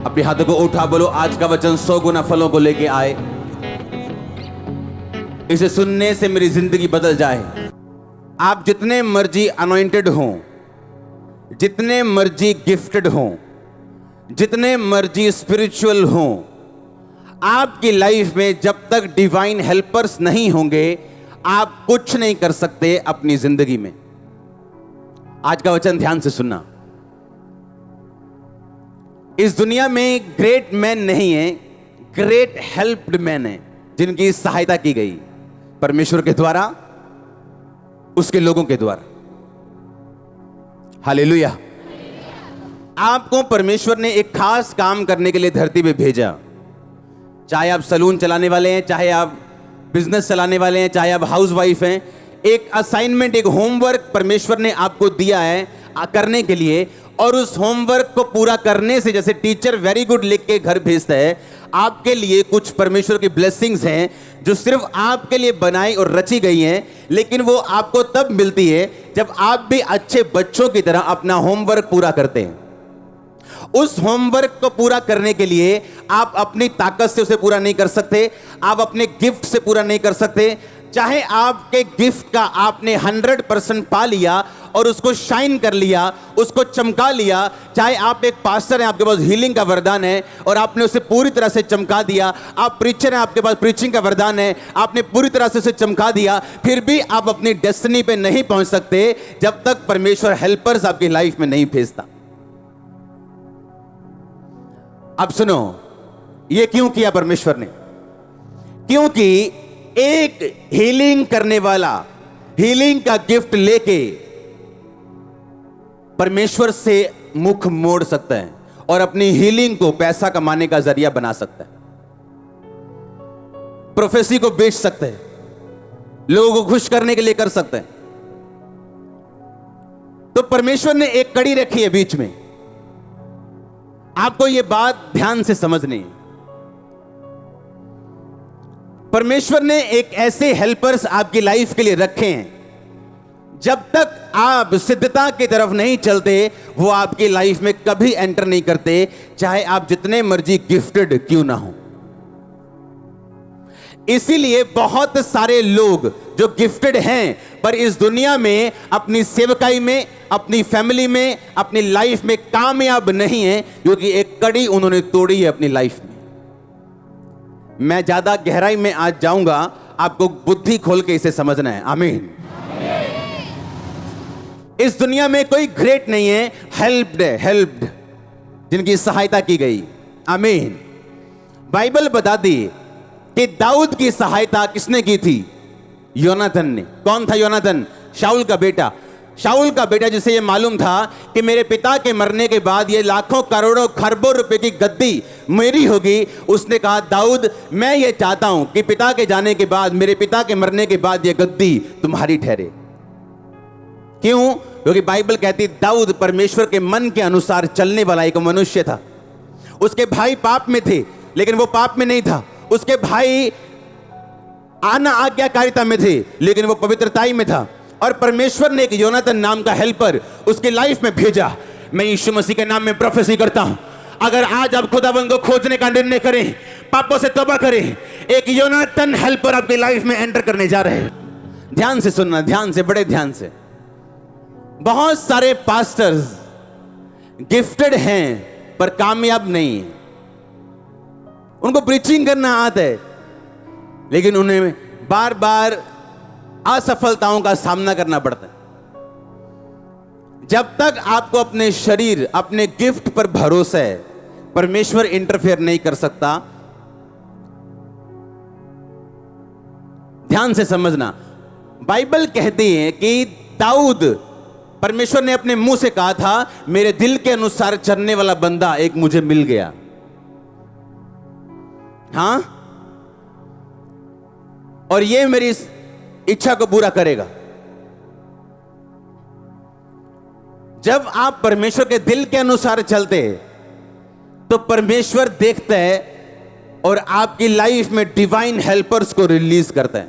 अपने हाथों को उठा, बोलो आज का वचन 100 गुना फलों को लेके आए। इसे सुनने से मेरी जिंदगी बदल जाए। आप जितने मर्जी अनॉइंटेड हों, जितने मर्जी गिफ्टेड हों, जितने मर्जी स्पिरिचुअल हों, आपकी लाइफ में जब तक डिवाइन हेल्पर्स नहीं होंगे आप कुछ नहीं कर सकते अपनी जिंदगी में। आज का वचन ध्यान से सुनना। इस दुनिया में ग्रेट मैन नहीं है, ग्रेट हेल्प्ड मैन है, जिनकी सहायता की गई परमेश्वर के द्वारा, उसके लोगों के द्वारा। हालेलुया। आपको परमेश्वर ने एक खास काम करने के लिए धरती पे भेजा। चाहे आप सलून चलाने वाले हैं, चाहे आप बिजनेस चलाने वाले हैं, चाहे आप हाउसवाइफ हैं, एक असाइनमेंट, एक होमवर्क परमेश्वर ने आपको दिया है करने के लिए। और उस होमवर्क को पूरा करने से, जैसे टीचर वेरी गुड लिख के घर भेजता है, आपके लिए कुछ परमेश्वर की ब्लेसिंग्स हैं जो सिर्फ आपके लिए बनाई और रची गई हैं, लेकिन वो आपको तब मिलती है जब आप भी अच्छे बच्चों की तरह अपना होमवर्क पूरा करते हैं। उस होमवर्क को पूरा करने के लिए आप अपनी ताकत से उसे पूरा नहीं कर सकते, आप अपने गिफ्ट से पूरा नहीं कर सकते। चाहे आपके गिफ्ट का आपने 100% पा लिया और उसको शाइन कर लिया, उसको चमका लिया, चाहे आप एक पास्टर हैं, आपके पास हीलिंग का वरदान है और आपने उसे पूरी तरह से चमका दिया, आप प्रीचर हैं, आपके पास प्रीचिंग का वरदान है, आपने पूरी तरह से उसे चमका दिया, फिर भी आप अपनी डेस्टिनी पे नहीं पहुंच सकते जब तक परमेश्वर हेल्पर्स आपकी लाइफ में नहीं भेजता। अब सुनो, ये क्यों किया परमेश्वर ने? क्योंकि एक हीलिंग करने वाला हीलिंग का गिफ्ट लेके परमेश्वर से मुख मोड़ सकता है और अपनी हीलिंग को पैसा कमाने का जरिया बना सकता है, प्रोफेसी को बेच सकते हैं, लोगों को खुश करने के लिए कर सकते हैं। तो परमेश्वर ने एक कड़ी रखी है बीच में। आपको यह बात ध्यान से समझनी है। परमेश्वर ने एक ऐसे हेल्पर्स आपकी लाइफ के लिए रखे हैं, जब तक आप सिद्धता की तरफ नहीं चलते वो आपकी लाइफ में कभी एंटर नहीं करते, चाहे आप जितने मर्जी गिफ्टेड क्यों ना हो। इसीलिए बहुत सारे लोग जो गिफ्टेड हैं पर इस दुनिया में अपनी सेवकाई में, अपनी फैमिली में, अपनी लाइफ में कामयाब नहीं है, क्योंकि एक कड़ी उन्होंने तोड़ी है अपनी लाइफ में। मैं ज्यादा गहराई में आज जाऊंगा, आपको बुद्धि खोल के इसे समझना है। आमीन। इस दुनिया में कोई ग्रेट नहीं है, हेल्प्ड है, हेल्प्ड, जिनकी सहायता की गई। आमीन। बाइबल बताती कि दाऊद की सहायता किसने की थी? योनाथन ने। कौन था योनाथन? शाऊल का बेटा। शाऊल का बेटा, जिसे यह मालूम था कि मेरे पिता के मरने के बाद ये लाखों करोड़ों खरबों रुपए की गद्दी मेरी होगी। उसने कहा, दाऊद मैं ये चाहता हूं कि पिता के जाने के बाद, मेरे पिता के मरने के बाद ये गद्दी तुम्हारी ठहरे। क्यों? क्योंकि बाइबल कहती दाऊद परमेश्वर के मन के अनुसार चलने वाला एक मनुष्य था। उसके भाई पाप में थे, लेकिन वो पाप में नहीं था। उसके भाई आना आज्ञाकारिता में थे, लेकिन वो पवित्रताई में था। और परमेश्वर ने एक योनाथन नाम का हेल्पर उसकी लाइफ में भेजा। मैं यीशु मसीह के नाम में प्रोफेसी करता हूं, अगर आज आप खुदावंद को खोजने का निर्णय करें, पापों से तौबा करें, एक योनाथन हेल्पर आपकी लाइफ में एंटर करने जा रहे हैं। ध्यान से सुनना, ध्यान से, बड़े ध्यान से। बहुत सारे पास्टर्स गिफ्टेड हैं पर कामयाब नहीं है। उनको प्रीचिंग करना आता है, लेकिन उन्हें बार बार असफलताओं का सामना करना पड़ता है। जब तक आपको अपने शरीर, अपने गिफ्ट पर भरोसा है, परमेश्वर इंटरफेयर नहीं कर सकता। ध्यान से समझना। बाइबल कहती है कि दाऊद, परमेश्वर ने अपने मुंह से कहा था, मेरे दिल के अनुसार चलने वाला बंदा एक मुझे मिल गया। हां, और ये मेरी इच्छा को पूरा करेगा। जब आप परमेश्वर के दिल के अनुसार चलते हैं तो परमेश्वर देखता है और आपकी लाइफ में डिवाइन हेल्पर्स को रिलीज करता है।